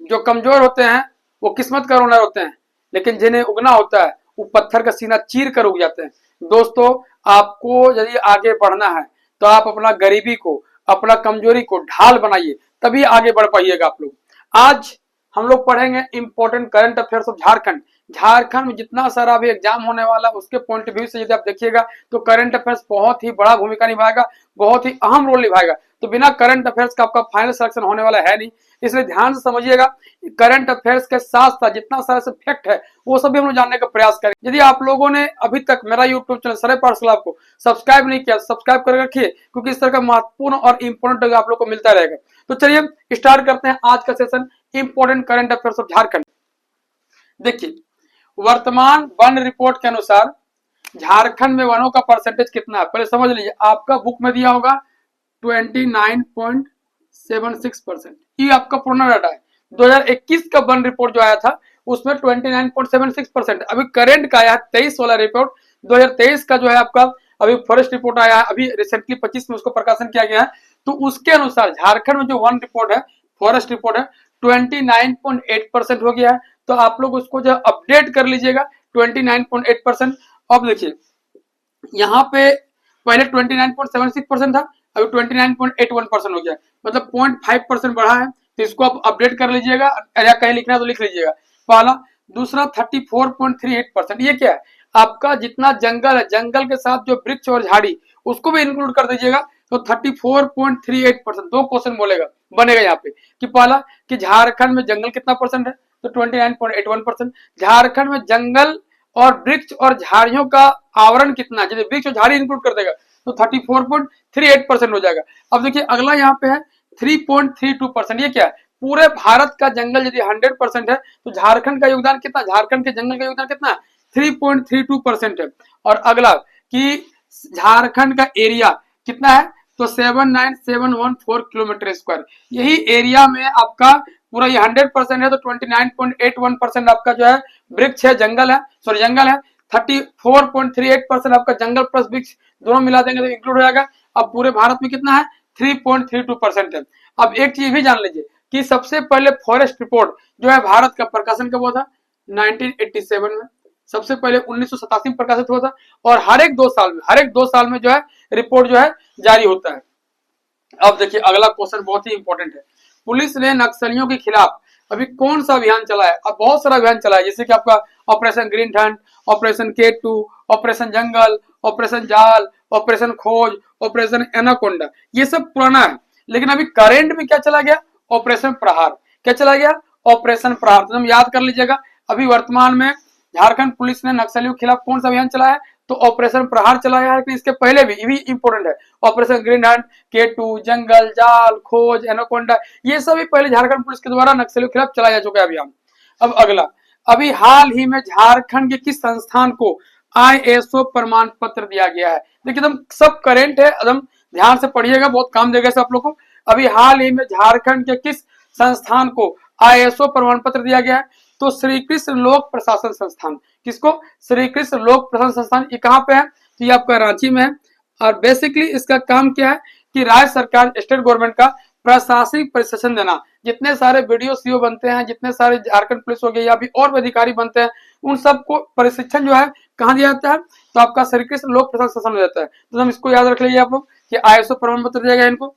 जो कमजोर होते हैं वो किस्मत का रोना होते हैं, लेकिन जिन्हें उगना होता है वो पत्थर का सीना चीर कर उग जाते हैं। दोस्तों, आपको यदि आगे बढ़ना है तो आप अपना गरीबी को, अपना कमजोरी को ढाल बनाइए, तभी आगे बढ़ पाइएगा आप लोग। आज हम लोग पढ़ेंगे important current affairs of Jharkhand. Jharkhand में जितना सारा भी एग्जाम होने वाला उसके पॉइंट ऑफ व्यू से यदि आप देखिएगा तो करंट अफेयर्स बहुत ही बड़ा भूमिका निभाएगा, बहुत ही अहम रोल निभाएगा। तो बिना करंट अफेयर्स का आपका फाइनल सिलेक्शन होने वाला है नहीं, इसलिए ध्यान से समझिएगा। करंट अफेयर्स के साथ साथ जितना सारा फैक्ट है वो सभी हम लोग जानने का प्रयास करें। यदि आप लोगों ने अभी तक मेरा यूट्यूब चैनल सरय पाठशाला को सब्सक्राइब नहीं किया, सब्सक्राइब कर रखिए, क्योंकि इस तरह का महत्वपूर्ण और इंपॉर्टेंट आप लोग को मिलता रहेगा। तो चलिए स्टार्ट करते हैं आज का session, important current affairs of Jharkhand. देखिए, वर्तमान वन रिपोर्ट के अनुसार झारखंड में वनों का परसेंटेज कितना है, पहले समझ लीजिए। आपका बुक में दिया होगा 29.76%, ये आपका पुराना डाटा है। 2021 का वन रिपोर्ट जो आया था उसमें 29.76%। अभी करंट का आया 23 वाला रिपोर्ट, 2023 का जो है आपका अभी फॉरेस्ट रिपोर्ट आया है, अभी रिसेंटली 25 में उसको प्रकाशन किया गया है। तो उसके अनुसार झारखंड में जो वन रिपोर्ट है, फॉरेस्ट रिपोर्ट है, 29.8% हो गया है। तो आप लोग उसको जो अपडेट कर लीजिएगा 29.8%। अब देखिए, यहाँ पे पहले 29.76% था, अभी 29.81% हो गया, मतलब 0.5% बढ़ा है। तो इसको आप अपडेट कर लीजिएगा, या कहीं लिखना है तो लिख लीजिएगा पहला। दूसरा 34.38%, ये क्या है, आपका जितना जंगल है, जंगल के साथ जो वृक्ष और झाड़ी उसको भी इंक्लूड कर दीजिएगा। तो 34.38%, दो क्वेश्चन बोलेगा बनेगा यहाँ पे कि पहला कि झारखंड में जंगल कितना परसेंट है, तो 29.81%। झारखंड में जंगल और वृक्ष और झाड़ियों का आवरण कितना, यदि वृक्ष और झाड़ी इंक्लूड कर देगा तो 34.38% हो जाएगा। अब देखिए अगला यहाँ पे है 3.32%, ये क्या है, पूरे भारत का जंगल यदि 100% है तो झारखंड का योगदान कितना, झारखंड के जंगल का योगदान कितना है, 3.32% है। और अगला कि झारखंड का एरिया कितना है, तो 79714 किलोमीटर स्क्वायर। यही एरिया में आपका पूरा ये 100% है, तो 29.81% आपका जो है वृक्ष है, जंगल है, सॉरी जंगल है। 34.38% आपका जंगल प्लस वृक्ष दोनों मिला देंगे तो इंक्लूड हो जाएगा। अब पूरे भारत में कितना है, 3.32% है। अब एक चीज भी जान लीजिए कि सबसे पहले फॉरेस्ट रिपोर्ट जो है भारत का प्रकाशन कब हुआ था, 1987 में। सबसे पहले 1987 में प्रकाशित हुआ था, और हर एक 2 साल में जो है रिपोर्ट जो है जारी होता है। अब देखिए अगला क्वेश्चन बहुत ही इंपॉर्टेंट है। पुलिस ने नक्सलियों के खिलाफ अभी कौन सा अभियान चलाया है, अब बहुत सारा अभियान चला है, जैसे कि आपका operation green hunt, operation K2, operation jungle, operation जाल, ऑपरेशन खोज, ऑपरेशन एनाकोंडा, ये सब पुराना है। लेकिन अभी करेंट में क्या चला गया, ऑपरेशन प्रहार। क्या चला गया, ऑपरेशन प्रहार। तो हम याद कर लीजिएगा, अभी वर्तमान में झारखंड पुलिस ने नक्सलियों के खिलाफ कौन सा अभियान चलाया है, तो ऑपरेशन प्रहार चलाया है। लेकिन इसके पहले भी, ये भी इंपॉर्टेंट है, ऑपरेशन ग्रीन हंट, K2, जंगल, जाल, खोज, एनाकोंडा, ये सभी पहले झारखंड पुलिस के द्वारा नक्सलियों के खिलाफ चलाया जा चुका है अभियान। अब अगला, अभी हाल ही में झारखंड के किस संस्थान को ISO प्रमाण पत्र दिया गया है। देखिए एकदम सब करेंट है, एकदम ध्यान से पढ़िएगा, बहुत काम देगा आप लोग को। अभी हाल ही में झारखंड के किस संस्थान को ISO प्रमाण पत्र दिया गया है, तो श्री कृष्ण लोक प्रशासन संस्थान। किसको, श्री कृष्ण लोक प्रशासन संस्थान। ये कहाँ पे है, तो ये आपका रांची में है। और बेसिकली इसका काम क्या है कि राज्य सरकार, स्टेट गवर्नमेंट का प्रशासनिक प्रशिक्षण देना। जितने सारे वीडियो सीओ बनते हैं, जितने सारे झारखंड पुलिस हो गए या भी और भी अधिकारी बनते हैं, उन सबको प्रशिक्षण जो है कहाँ दिया जाता है, तो आपका श्री कृष्ण लोक प्रशासन संस्थान हो जाता है। तो हम इसको याद रख लीजिए आप लोग कि ISO प्रमाण पत्र दिया गया इनको।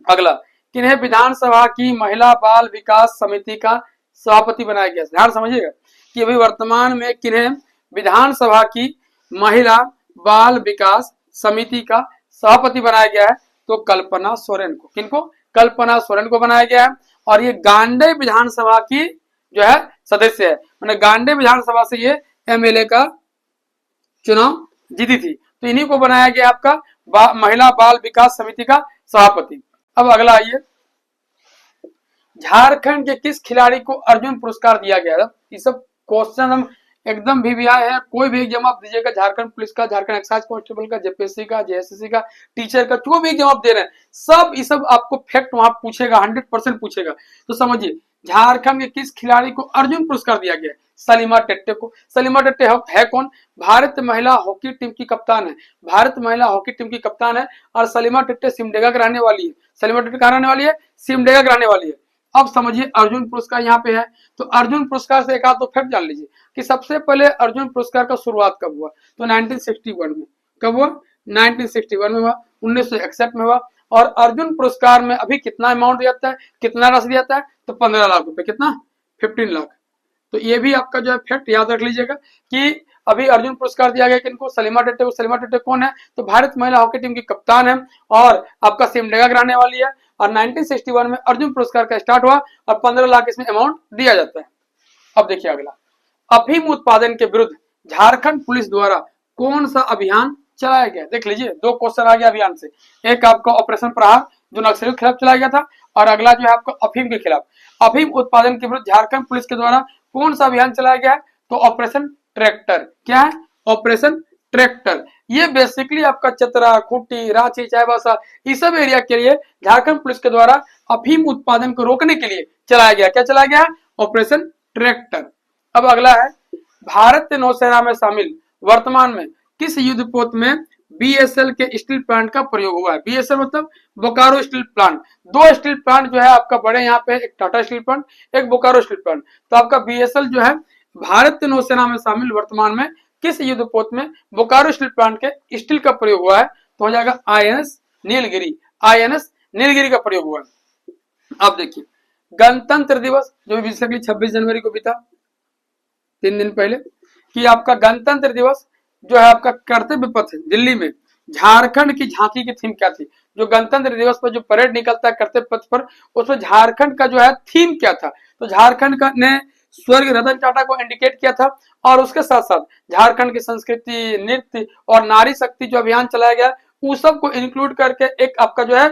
अगला, किन्हें विधानसभा की महिला बाल विकास समिति का सभापति बनाया गया। ध्यान समझिएगा कि अभी वर्तमान में किन्हें विधानसभा की महिला बाल विकास समिति का सभापति बनाया गया है, तो कल्पना सोरेन को। किनको, कल्पना सोरेन को बनाया गया है। और ये गांडे विधानसभा की जो है सदस्य है, मैंने गांडे विधानसभा से ये MLA का चुनाव जीती थी, तो इन्हीं को बनाया गया आपका महिला बाल विकास समिति का सभापति। अब अगला आइए, झारखंड के किस खिलाड़ी को अर्जुन पुरस्कार दिया गया है। ये सब क्वेश्चन हम एकदम भी आए हैं, कोई भी एग्जाम आप दीजिएगा, झारखंड पुलिस का, झारखंड एक्साइज कांस्टेबल का, JPSC का, JSSC का, टीचर का, जो भी एग्जाम आप दे रहे हैं, सब ये सब आपको फैक्ट वहां पूछेगा, 100% पूछेगा। तो समझिए झारखंड के किस खिलाड़ी को अर्जुन पुरस्कार दिया गया, सलीमा टेट्टे को। सलीमा टेट्टे है कौन, भारत महिला हॉकी टीम की कप्तान है, भारत महिला हॉकी टीम की कप्तान है। और सलीमा टेट्टे सिमडेगा की रहने वाली है। सलीमा टेट्टे कहाँ रहने वाली है, सिमडेगा की रहने वाली है। अब समझिए अर्जुन पुरस्कार यहाँ पे है, तो अर्जुन पुरस्कार से एक आध तो फैक्ट जान लीजिए कि सबसे पहले अर्जुन पुरस्कार का शुरुआत कब हुआ, तो 1961 में। कब हुआ? 1961 में हुआ, 1961 में हुआ। और अर्जुन पुरस्कार में अभी कितना अमाउंट दिया जाता है, कितना राशि दिया जाता है, तो 15 लाख रुपए। कितना? 15 लाख। तो ये भी आपका जो है फैक्ट याद रख लीजिएगा कि अभी अर्जुन पुरस्कार दिया गया किनको, सलीमा टेटे को। सलीमा टेटे कौन है, तो भारत महिला हॉकी टीम की कप्तान है और आपका सिमडेगा गिराने वाली है। और 1961 में अर्जुन पुरस्कार का स्टार्ट हुआ और 15 लाख इसमें अमाउंट दिया जाता है। अब देखिए अगला, अफीम उत्पादन के विरुद्ध झारखंड पुलिस द्वारा कौन सा अभियान चलाया गया? देख लीजिए, दो क्वेश्चन आ गया अभियान से। एक आपका ऑपरेशन प्रहार जो नक्सलियों के खिलाफ चलाया गया था, और अगला जो है आपका अफीम के खिलाफ। अफीम उत्पादन के विरुद्ध झारखंड पुलिस के द्वारा कौन सा अभियान चलाया गया है, तो ऑपरेशन ट्रैक्टर। क्या है? Operation tractor. ये बेसिकली आपका चतरा, खूंटी, रांची, चाईबासा इस सब एरिया के लिए झारखंड पुलिस के द्वारा अफीम उत्पादन को रोकने के लिए चलाया गया। क्या चलाया गया? Operation tractor. अब अगला है, भारतीय नौसेना में शामिल वर्तमान में किस युद्धपोत में बीएसएल के स्टील प्लांट का प्रयोग हुआ है? बीएसएल मतलब बोकारो स्टील प्लांट। दो स्टील प्लांट जो है आपका बड़े यहाँ पे, एक टाटा स्टील प्लांट, एक बोकारो स्टील प्लांट। तो आपका बीएसएल जो है भारतीय नौसेना में शामिल वर्तमान में किस युद्धपोत में बोकारो स्टील प्लांट के स्टील का प्रयोग हुआ है, तो हो जाएगा आईएनएस नीलगिरी। आईएनएस नीलगिरी का प्रयोग हुआ है। अब देखिए, गणतंत्र दिवस जो बेसिकली 26 जनवरी को बीता 3 दिन पहले, कि आपका गणतंत्र दिवस जो है आपका कर्तव्य पथ दिल्ली में झारखंड की झांकी की थीम क्या थी? जो गणतंत्र दिवस पर जो परेड निकलता है कर्तव्य पथ पर, उसमें झारखंड का जो है थीम क्या था? तो झारखंड का ने स्वर्गीय रतन टाटा को इंडिकेट किया था, और उसके साथ साथ झारखंड की संस्कृति, नृत्य और नारी शक्ति जो अभियान चलाया गया उस सब को इंक्लूड करके एक आपका जो है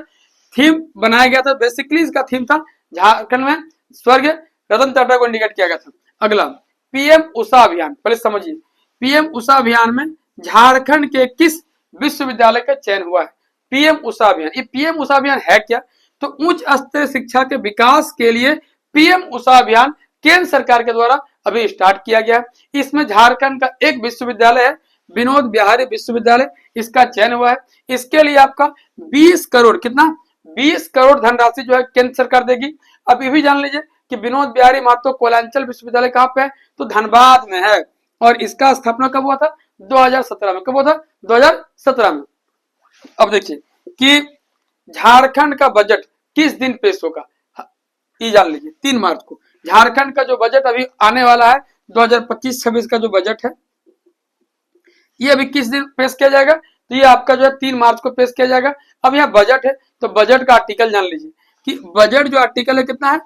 थीम बनाया गया था। बेसिकली इसका थीम था झारखंड में स्वर्गीय रतन टाटा को इंडिकेट किया गया था। अगला, पीएम उषा अभियान। पहले समझिए, पीएम उषा अभियान में झारखंड के किस विश्वविद्यालय का चयन हुआ है? पीएम उषा अभियान। ये पीएम उषा अभियान है क्या? तो उच्च स्तरीय शिक्षा के विकास के लिए पीएम उषा अभियान केंद्र सरकार के द्वारा अभी स्टार्ट किया गया है। इसमें झारखंड का एक विश्वविद्यालय है, विनोद बिहारी विश्वविद्यालय, इसका चयन हुआ है। इसके लिए आपका 20 करोड़, कितना? 20 करोड़ धनराशि जो है केंद्र सरकार देगी। अब ये भी जान लीजिए कि विनोद बिहारी महतो कोयलांचल विश्वविद्यालय कहाँ पे है, तो धनबाद में है। और इसका स्थापना कब हुआ था? 2017 में। कब हुआ था? 2017 में। अब देखिए कि झारखंड का बजट किस दिन पेश होगा, ये जान लीजिए। 3 मार्च को झारखंड का जो बजट अभी आने वाला है 2025-26 का जो बजट है, ये अभी किस दिन पेश किया जाएगा, तो ये आपका जो है 3 मार्च को पेश किया जाएगा। अब यहाँ बजट है, तो बजट का आर्टिकल जान लीजिए कि बजट जो आर्टिकल है कितना है,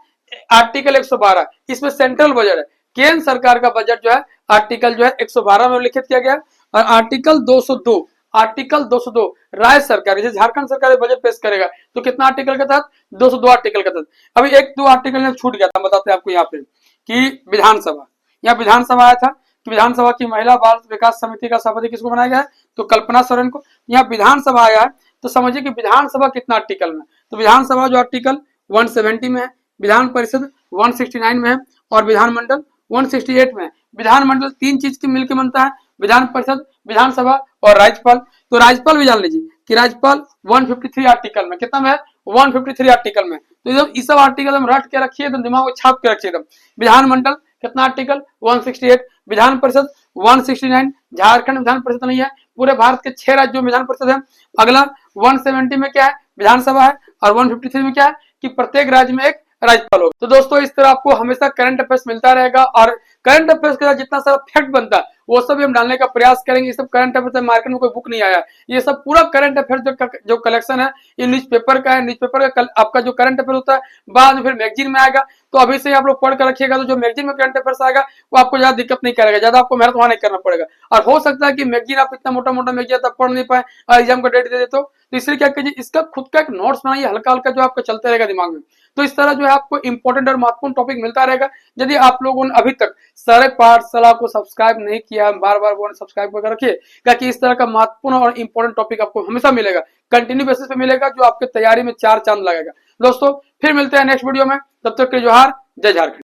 आर्टिकल 112। इसमें सेंट्रल बजट है, केंद्र सरकार का बजट जो है आर्टिकल जो है 112 में उल्लिखित किया गया। और आर्टिकल 202, आर्टिकल 202 राज्य सरकार, जैसे झारखंड सरकार बजट पेश करेगा तो कितना आर्टिकल के तहत? 202 आर्टिकल के तहत। अभी 1-2 आर्टिकल में छूट गया था, बताते हैं आपको यहाँ पे कि विधानसभा, यहाँ विधानसभा आया था कि विधानसभा की महिला बाल विकास समिति का सभापति किसको बनाया गया है, तो कल्पना सोरेन को। यहाँ विधानसभा आया है, तो समझिए कि विधानसभा कितना आर्टिकल में, तो विधानसभा जो आर्टिकल 170 में है, विधान परिषद 169 में है, और विधानमंडल 168 में है। विधानमंडल 3 चीज की मिलकर बनता है, विधान परिषद, विधानसभा और राज्यपाल। तो राज्यपाल भी जान लीजिए कि राज्यपाल 153 आर्टिकल में, कितना में है? 153 आर्टिकल में। तो ये सब आर्टिकल हम रट के रखिए, तो दिमाग में छाप के रखिए। विधानमंडल कितना आर्टिकल? 168। विधान परिषद 169। झारखंड विधान परिषद नहीं है, पूरे भारत के 6 राज्यों में विधान परिषद है। अगला 170 में क्या है? विधानसभा है। और 153 में क्या है कि प्रत्येक राज्य में एक राज्यपाल होगा। तो दोस्तों इस तरह आपको हमेशा करंट अफेयर्स मिलता रहेगा, और करंट अफेयर्स के साथ जितना सारा फैक्ट बनता है वो सब भी हम डालने का प्रयास करेंगे। ये सब करंट अफेयर्स मार्केट में कोई बुक नहीं आया, ये सब पूरा करंट अफेयर्स जो कलेक्शन है ये न्यूज़पेपर का है। न्यूज़पेपर का आपका जो करंट अफेयर होता है बाद में फिर मैगजीन में आएगा, तो अभी से आप लोग पढ़ कर रखिएगा, तो जो मैगजीन में करंट अफेयर्स आएगा वो आपको ज्यादा दिक्कत नहीं करेगा, ज्यादा आपको मेहनत वहां नहीं करना पड़ेगा। और हो सकता है कि मैगजीन आप इतना मोटा मोटा मैगजीन तब पढ़ नहीं पाए और एग्जाम का डेट दे देते हो, तो इसलिए क्या कीजिए, इसका खुद का एक नोट्स बनाइए हल्का हल्का, जो आपको चलते रहेगा दिमाग में। तो इस तरह जो है आपको इंपॉर्टेंट और महत्वपूर्ण टॉपिक मिलता रहेगा। यदि आप लोगों ने अभी तक सारे पाठशाला को सब्सक्राइब नहीं किया, बार बार वो सब्सक्राइब कर रखिए, ताकि इस तरह का महत्वपूर्ण और इंपॉर्टेंट टॉपिक आपको हमेशा मिलेगा, कंटिन्यू बेसिस पे मिलेगा, जो आपके तैयारी में 4 चांद लगेगा। दोस्तों फिर मिलते हैं नेक्स्ट वीडियो में, तब तक के जोहार, जय झारखंड।